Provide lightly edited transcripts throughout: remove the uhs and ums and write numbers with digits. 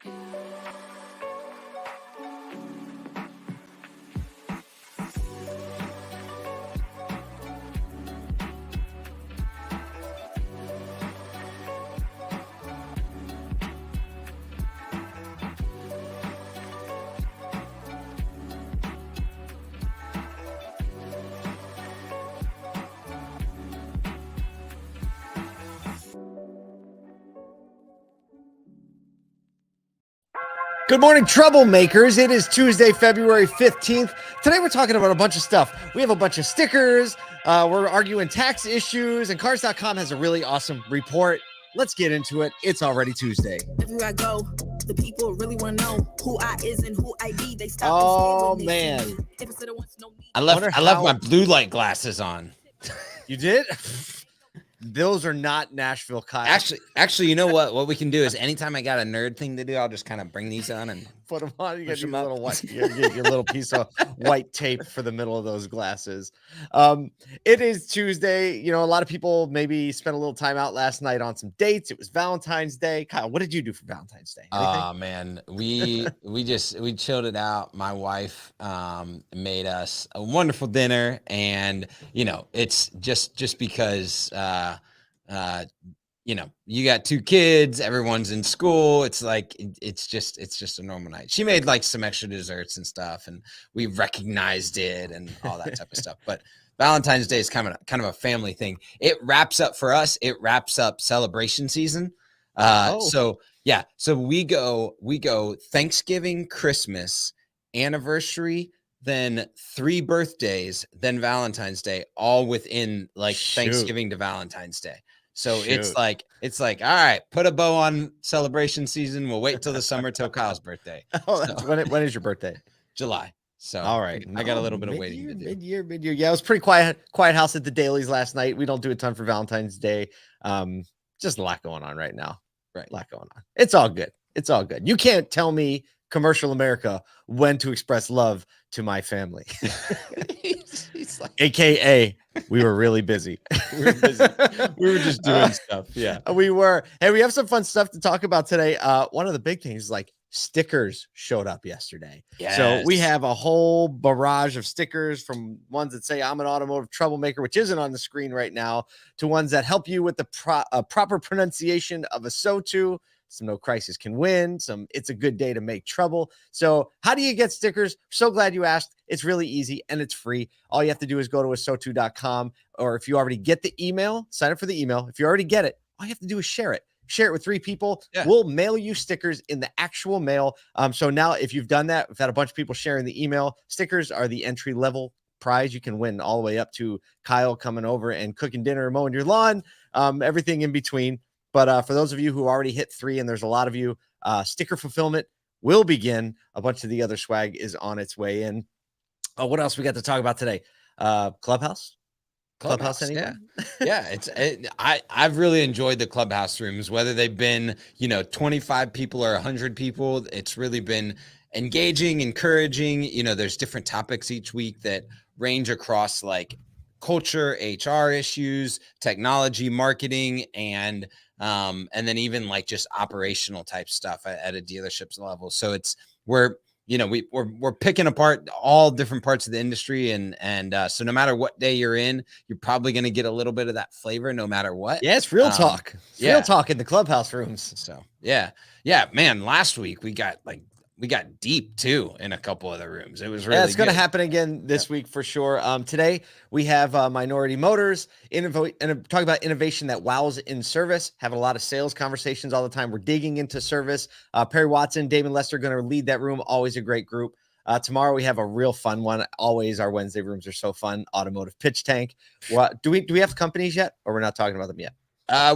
Good morning, troublemakers. It is Tuesday, February 15th. Today we're talking about a bunch of stuff. We have a bunch of stickers. We're arguing tax issues, and Cars.com has a really awesome report. Let's get into it. It's already Tuesday. Everywhere I go, the people really want to know who I is and who I be. They stop. Oh, man. I left my blue light glasses on. You did? Those are not Nashville Kyle. Actually, you know what? What we can do is anytime I got a nerd thing to do, I'll just kind of bring these on and put them on. You get your little white, your little piece of white tape for the middle of those glasses. It is Tuesday. You know, a lot of people maybe spent a little time out last night on some dates. It was Valentine's Day. Kyle, what did you do for Valentine's Day? Oh man, we chilled it out. My wife made us a wonderful dinner, and you know, it's just because you know, you got two kids, everyone's in school. It's like, it's just a normal night. She made like some extra desserts and stuff, and we recognized it and all that type of stuff. But Valentine's Day is kind of a family thing. It wraps up for us. It wraps up celebration season. So we go Thanksgiving, Christmas, anniversary, then 3 birthdays, then Valentine's Day, all within like Thanksgiving to Valentine's Day. So it's like, all right, put a bow on celebration season. We'll wait till the summer till Kyle's birthday. Oh, so, when is your birthday? July. So all right, I got a little bit of waiting to do. Mid-year. Yeah, it was pretty quiet house at the Dailies last night. We don't do a ton for Valentine's Day. Just a lot going on right now. Right, a lot going on. It's all good. It's all good. You can't tell me commercial America when to express love to my family. He's like, AKA, we were really busy. We were busy. We were just doing stuff. Yeah, we were. Hey, we have some fun stuff to talk about today. One of the big things is like stickers showed up yesterday. Yes. So we have a whole barrage of stickers, from ones that say I'm an automotive troublemaker, which isn't on the screen right now, to ones that help you with the proper pronunciation of a SO2. Some no crisis can win, some it's a good day to make trouble. So how do you get stickers? So glad you asked. It's really easy and it's free. All you have to do is go to aso2.com, or if you already get the email, sign up for the email. If you already get it, all you have to do is share it. Share it with 3 people. Yeah. We'll mail you stickers in the actual mail. So now if you've done that, we've had a bunch of people sharing the email. Stickers are the entry level prize. You can win all the way up to Kyle coming over and cooking dinner, mowing your lawn, everything in between. But for those of you who already hit 3, and there's a lot of you, sticker fulfillment will begin. A bunch of the other swag is on its way in. What else we got to talk about today? Clubhouse anyone? Yeah. I've really enjoyed the Clubhouse rooms, whether they've been, 25 people or 100 people. It's really been engaging, encouraging. There's different topics each week that range across like culture, HR issues, technology, marketing, and then even like just operational type stuff at a dealership's level. So we're picking apart all different parts of the industry, and so no matter what day you're in, you're probably going to get a little bit of that flavor no matter what. Yeah, it's real talk. Real talk in the Clubhouse rooms. So yeah, man. Last week we got deep too in a couple of the rooms. It was really it's going to happen again this week for sure. Today we have Minority Motors and talk about innovation that wows in service. Having a lot of sales conversations all the time. We're digging into service. Perry Watson, Damon Lester going to lead that room. Always a great group. Tomorrow we have a real fun one. Always our Wednesday rooms are so fun. Automotive Pitch Tank. What do we have companies yet, or we're not talking about them yet?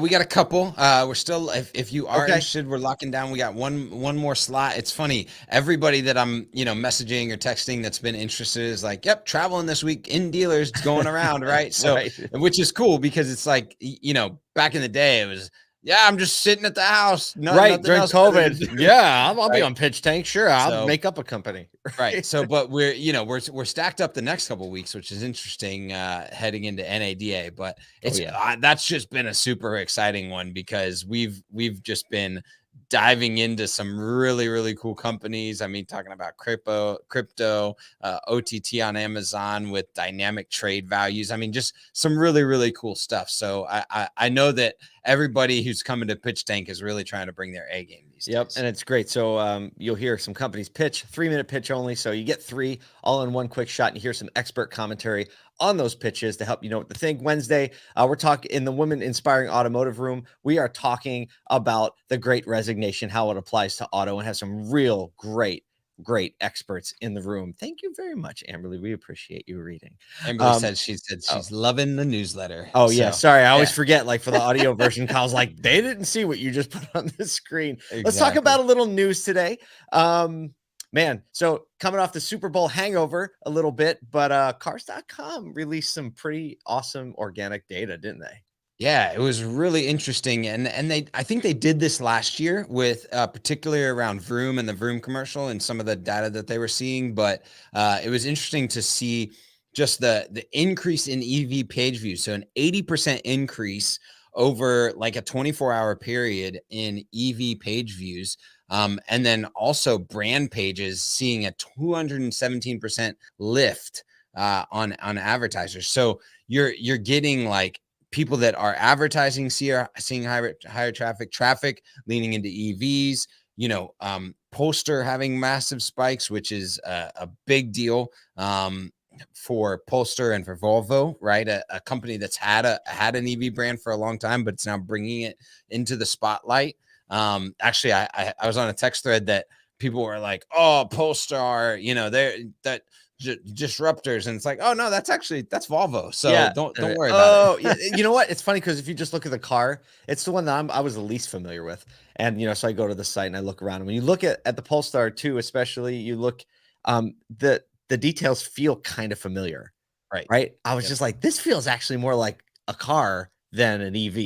We got a couple. We're still, if you are interested, we're locking down. We got one more slot. It's funny. Everybody that I'm, messaging or texting that's been interested is like, yep, traveling this week in dealers going around. Right. So, which is cool because it's like, back in the day it was, I'm just sitting at the house. During COVID. Yeah. I'll be on Pitch Tank. Sure. I'll make up a company. Right. So, but we're stacked up the next couple of weeks, which is interesting, heading into NADA, but it's, that's just been a super exciting one because we've just been diving into some really, really cool companies. I mean, talking about crypto, OTT on Amazon with dynamic trade values. I mean, just some really, really cool stuff. So I know that everybody who's coming to Pitch Tank is really trying to bring their A game these days. And it's great. So you'll hear some companies pitch, 3-minute pitch only. So you get 3 all in one quick shot, and you hear some expert commentary on those pitches to help you know what to think. Wednesday, we're talking in the Women Inspiring Automotive Room. We are talking about the Great Resignation, how it applies to auto, and have some real great experts in the room. Thank you very much, Amberly. We appreciate you reading. Amberly said she's loving the newsletter. Oh, yeah. Sorry. I always forget, like, for the audio version, Kyle's like, they didn't see what you just put on the screen. Exactly. Let's talk about a little news today. Man, so coming off the Super Bowl hangover a little bit, but cars.com released some pretty awesome organic data, didn't they? Yeah, it was really interesting. And I think they did this last year with particularly around Vroom and the Vroom commercial and some of the data that they were seeing. But it was interesting to see just the increase in EV page views. So an 80% increase over like a 24-hour period in EV page views. And then also brand pages seeing a 217% lift on advertisers. So you're getting like people that are advertising seeing higher traffic leaning into EVs, Polestar having massive spikes, which is a big deal for Polestar and for Volvo, right? A company that's had an EV brand for a long time, but it's now bringing it into the spotlight. Actually, I was on a text thread that people were like, oh, Polestar, they're that disruptors, and it's like, oh no, that's Volvo. So yeah, don't worry about it. Yeah. You know what? It's funny because if you just look at the car, it's the one that I was the least familiar with. And so I go to the site and I look around. And when you look at the Polestar too, especially, you look the details feel kind of familiar. Right. I was just like, this feels actually more like a car than an EV.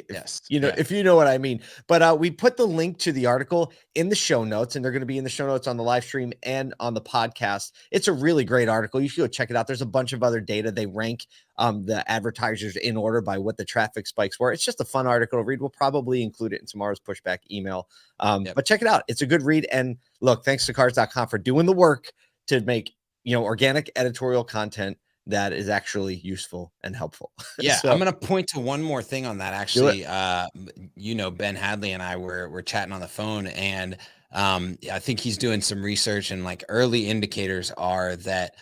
Yes. If you know what I mean. But we put the link to the article in the show notes, and they're going to be in the show notes on the live stream and on the podcast. It's a really great article. You should go check it out. There's a bunch of other data. They rank the advertisers in order by what the traffic spikes were. It's just a fun article to read. We'll probably include it in tomorrow's pushback email. But check it out. It's a good read. And look, thanks to cars.com for doing the work to make, organic editorial content that is actually useful and helpful. Yeah. So, I'm going to point to one more thing on that. Actually, Ben Hadley and I were chatting on the phone, and I think he's doing some research, and like early indicators are that,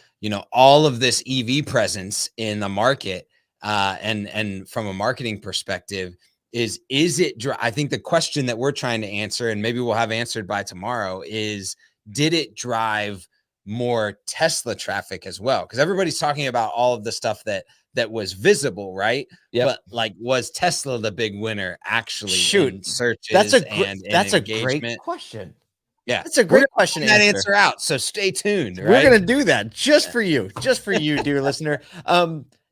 all of this EV presence in the market and from a marketing perspective is it, I think the question that we're trying to answer, and maybe we'll have answered by tomorrow, is did it drive more Tesla traffic as well? Because everybody's talking about all of the stuff that was visible, right? Yeah. But like, was Tesla the big winner actually? In searches that's a engagement? Great question. Yeah, that's a great question. That answer out. So stay tuned. Right? We're gonna do that just for you, dear listener.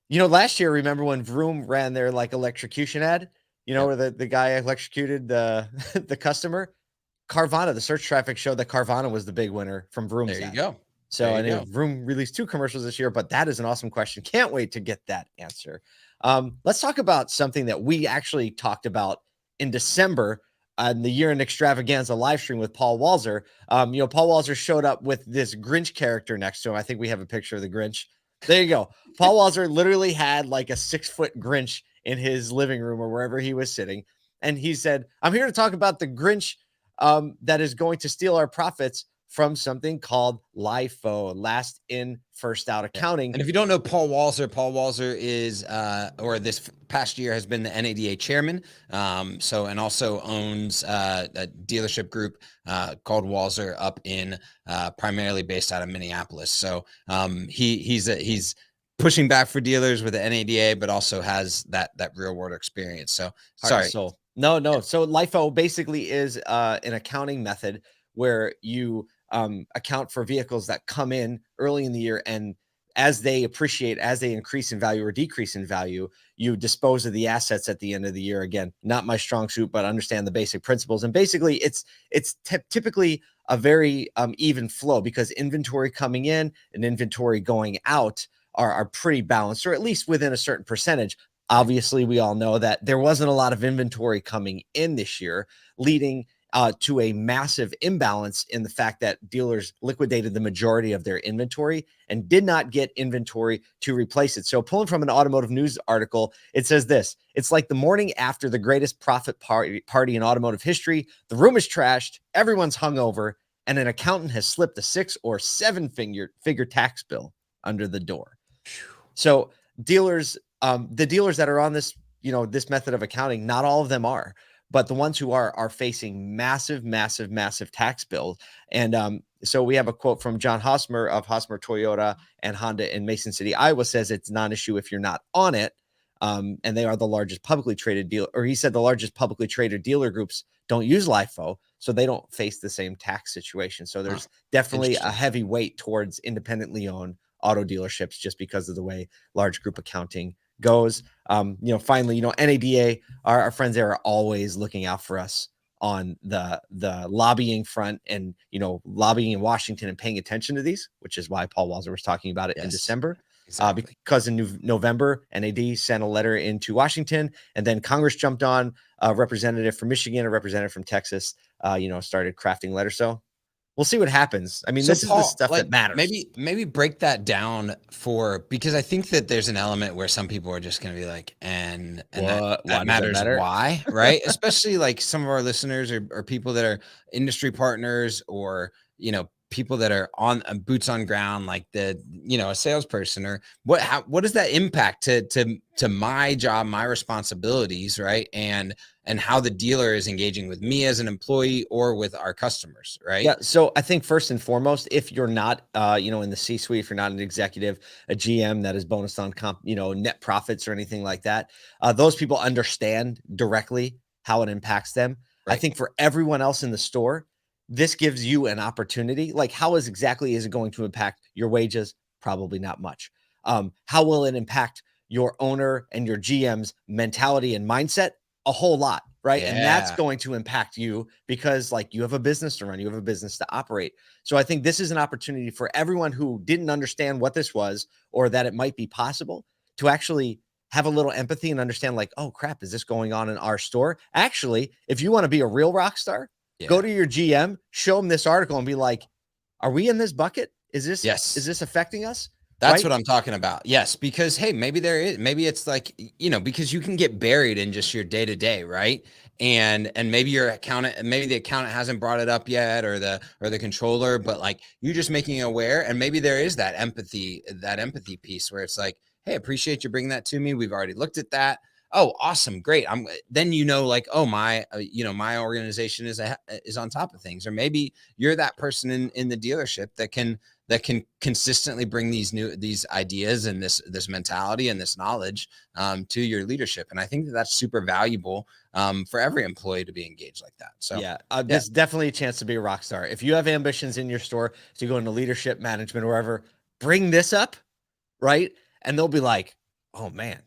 Last year, remember when Vroom ran their like electrocution ad? Where the guy electrocuted the customer. Carvana, the search traffic showed that Carvana was the big winner from Vroom. There you go. So I know Vroom released 2 commercials this year, but that is an awesome question. Can't wait to get that answer. Let's talk about something that we actually talked about in December on the Year in Extravaganza live stream with Paul Walzer. Paul Walzer showed up with this Grinch character next to him. I think we have a picture of the Grinch. There you go. Paul Walzer literally had like a 6-foot Grinch in his living room or wherever he was sitting. And he said, I'm here to talk about the Grinch that is going to steal our profits from something called LIFO, last in, first out accounting. And if you don't know Paul Walzer is, or this past year has been the NADA chairman. And also owns a dealership group called Walzer up in, primarily based out of Minneapolis. So he's pushing back for dealers with the NADA, but also has that real world experience. So sorry. No. So LIFO basically is an accounting method where you account for vehicles that come in early in the year, and as they appreciate, as they increase in value or decrease in value, you dispose of the assets at the end of the year. Again, not my strong suit, but understand the basic principles. And basically, it's typically a very even flow, because inventory coming in and inventory going out are pretty balanced, or at least within a certain percentage. Obviously, we all know that there wasn't a lot of inventory coming in this year, leading to a massive imbalance in the fact that dealers liquidated the majority of their inventory and did not get inventory to replace it. So pulling from an Automotive News article, it says this: it's like the morning after the greatest profit party in automotive history. The room is trashed, everyone's hungover, and an accountant has slipped a 6 or 7 figure tax bill under the door. So dealers, the dealers that are on this, this method of accounting, not all of them are, but the ones who are facing massive tax bills. And so we have a quote from John Hosmer of Hosmer Toyota and Honda in Mason City, Iowa, says it's non-issue if you're not on it. And they are the largest publicly traded dealer, or he said the largest publicly traded dealer groups don't use LIFO, so they don't face the same tax situation. So there's definitely a heavy weight towards independently owned auto dealerships just because of the way large group accounting goes. Finally, NADA, our friends there are always looking out for us on the lobbying front, and lobbying in Washington and paying attention to these, which is why Paul Walzer was talking about it in December. Exactly. Because in November, NAD sent a letter into Washington, and then Congress jumped on. A representative from Michigan, a representative from Texas, started crafting letters. So we'll see what happens. I mean, so this Paul, is the stuff that matters. Maybe break that down because I think that there's an element where some people are just going to be like, and that matters. Why? Right. Especially like some of our listeners or people that are industry partners, or, people that are on boots on ground, like a salesperson, or what does that impact to my job, my responsibilities, right? And how the dealer is engaging with me as an employee or with our customers, right? Yeah. So I think first and foremost, if you're not, in the C-suite, if you're not an executive, a GM that is bonused on net profits or anything like that, those people understand directly how it impacts them. Right. I think for everyone else in the store, this gives you an opportunity. Like, how is it going to impact your wages? Probably not much. How will it impact your owner and your GM's mentality and mindset? A whole lot, right? Yeah. And that's going to impact you because, like, you have a business to run, you have a business to operate. So I think this is an opportunity for everyone who didn't understand what this was, or that it might be possible, to actually have a little empathy and understand, like, oh crap, is this going on in our store? Actually, if you want to be a real rock star, go to your GM, show them this article, and be like, are we in this bucket? Is this affecting us? That's right? What I'm talking about. Yes. Because, hey, maybe it's like, because you can get buried in just your day to day. Right. And maybe the accountant hasn't brought it up yet, or the controller, but like, you're just making it aware. And maybe there is that empathy piece where it's like, hey, appreciate you bringing that to me. We've already looked at that. Oh, awesome. Great. Then, like, oh, my organization is on top of things. Or maybe you're that person in the dealership that can consistently bring these ideas and this mentality and this knowledge to your leadership. And I think that's super valuable for every employee to be engaged like that. So there's definitely a chance to be a rock star. If you have ambitions in your store to go into leadership, management, or wherever, bring this up, right? And they'll be like, oh man,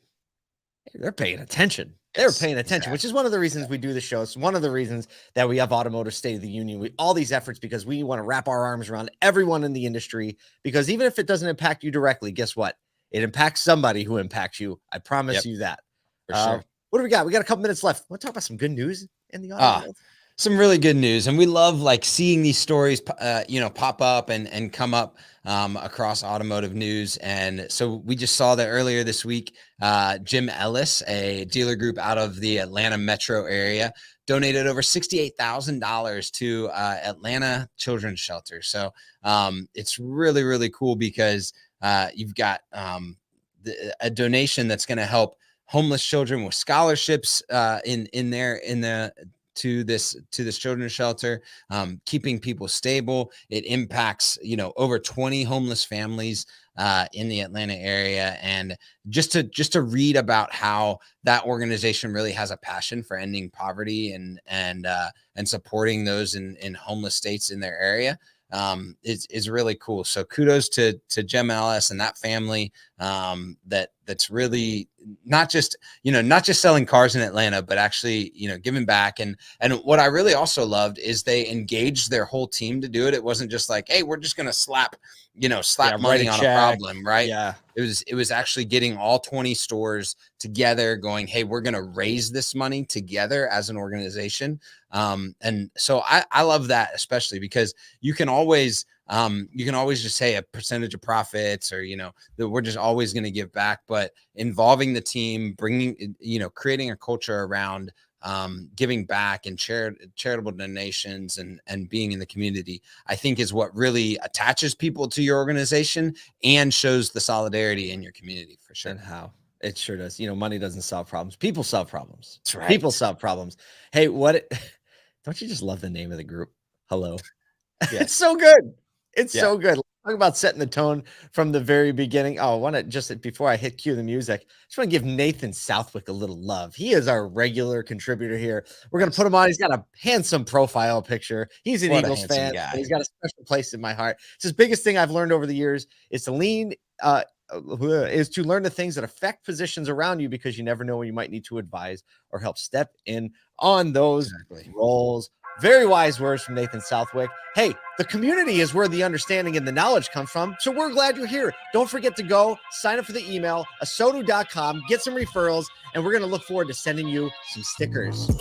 they're paying attention. They're paying attention, which is one of the reasons we do the show. It's one of the reasons that we have Automotive State of the Union. All these efforts, because we want to wrap our arms around everyone in the industry, because even if it doesn't impact you directly, guess what? It impacts somebody who impacts you. I promise you that. For sure. What do we got? We got a couple minutes left. Want to talk about some good news in the auto world? Some really good news. And we love like seeing these stories, pop up and come up across automotive news. And so we just saw that earlier this week, Jim Ellis, a dealer group out of the Atlanta metro area, donated over $68,000 to Atlanta Children's Shelter. So it's really, really cool because you've got a donation that's going to help homeless children with scholarships to this children's shelter, keeping people stable. It impacts, over 20 homeless families in the Atlanta area. And just to read about how that organization really has a passion for ending poverty and supporting those in homeless states in their area is really cool. So kudos to Jim Ellis and that family that that's really not just selling cars in Atlanta, but actually, giving back. And what I really also loved is they engaged their whole team to do it. It wasn't just like, hey, we're just going to slap money on a problem, right? Yeah. It was actually getting all 20 stores together going, hey, we're going to raise this money together as an organization. And so I love that, especially because you can always just say a percentage of profits, or, that we're just always going to give back, but involving the team, bringing, creating a culture around giving back and charitable donations and being in the community, I think is what really attaches people to your organization and shows the solidarity in your community, for sure. And how it sure does. Money doesn't solve problems. People solve problems. That's right. People solve problems. Hey, don't you just love the name of the group? Hello. Yeah. It's so good. It's so good. Talk about setting the tone from the very beginning. Oh, I want to just, before I hit cue the music, just want to give Nathan Southwick a little love. He is our regular contributor here. We're going to put him on. He's got a handsome profile picture. He's an Eagles fan. Guy. He's got a special place in my heart. It's his biggest thing I've learned over the years is to learn the things that affect positions around you, because you never know when you might need to advise or help step in on those roles. Very wise words from Nathan Southwick. Hey, the community is where the understanding and the knowledge comes from. So we're glad you're here. Don't forget to go sign up for the email, asotu.com, get some referrals, and we're going to look forward to sending you some stickers.